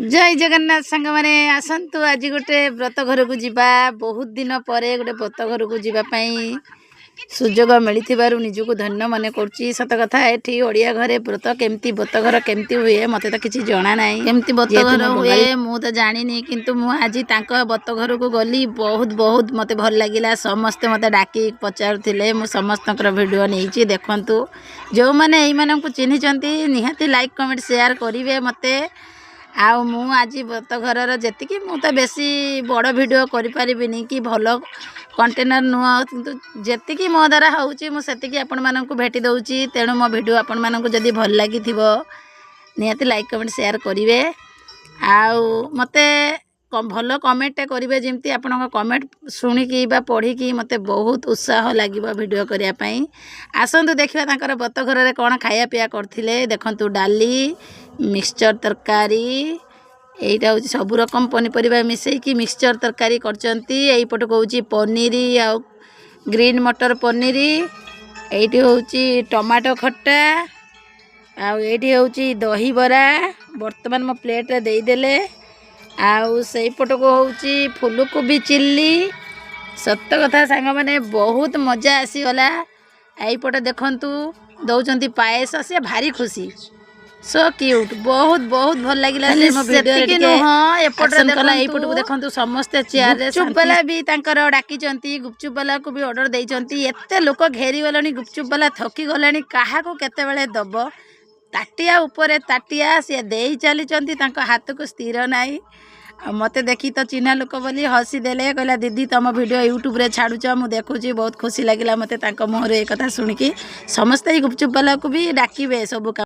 जय जगन्नाथ सांग माने आसतु आज गोटे व्रत घर को जीवा बहुत दिन पर गोटे व्रत घर को जीवाई सुजोग मिली निजक धन्य मन कर सत कथा ये ओडिया घरे व्रत केमती व्रत घर केमती हुए मत तो किसी जना ना केमती व्रत घर हुए मुझे जानी किंतु आज व्रत घर को गली बहुत बहुत मत भल लगे समस्ते मत डाकी पचारुले मुझ समस्त भिडियो नहीं देखु जो मैंने यू चिन्हिंट निहाती लाइक कमेंट शेयर करेंगे मत आज व्रत घर जी मु तो बेसी बड़ भिडियो करें कि भल कंटेनर नुह किंतु जी मो द्वारा होती आपण मानक भेटी दूची तेणु मो भिडियो आपण मानक जदि भल लगी निहाती लाइक कमेंट शेयर करेंगे मत भल कमेंट करेंगे जमती आपण कमेंट शुणिकी पढ़ी मत बहुत उत्साह लगे भिडियो करने आसतु देखा व्रत घर कौन खाया पीया करते देखु डाली मिक्सचर तरकारी यहीटा हूँ सब रकम पनीपरिया मिसेकी मिक्सचर तरकारी करपट को पनीर आ ग्रीन मटर पनीर ये हूँ टमाटो खट्टा आठी हूँ दही बरा बर्तमान मो प्लेट रे देदेले आईपट को हूँ फूलकोबी चिल्ली सत कथा सांग मैंने बहुत मजा आसीगला यहीपट देखु दौरान पायस से भारी खुशी सो क्यूट बहुत बहुत भल लगे देखो समस्ते चेयर गुपचुप वाला भी डाकी गुपचुप वाला को भी ऑर्डर देते एत लोक घेरी गले गुपचुप वाला थकी गला क्या केते दब ताटिया उपर ताटिया सी दे चली हाथ को स्थिर नाई मत देखी तो चिन्हा लोक बोली हसी देले कहला दीदी तुम वीडियो यूट्यूब रे छाड़ुच मु देखुची बहुत खुशी लगे मत मुहर एक कथा शुणिकी समस्ते गुपचुप वाला को भी डाकिबे सब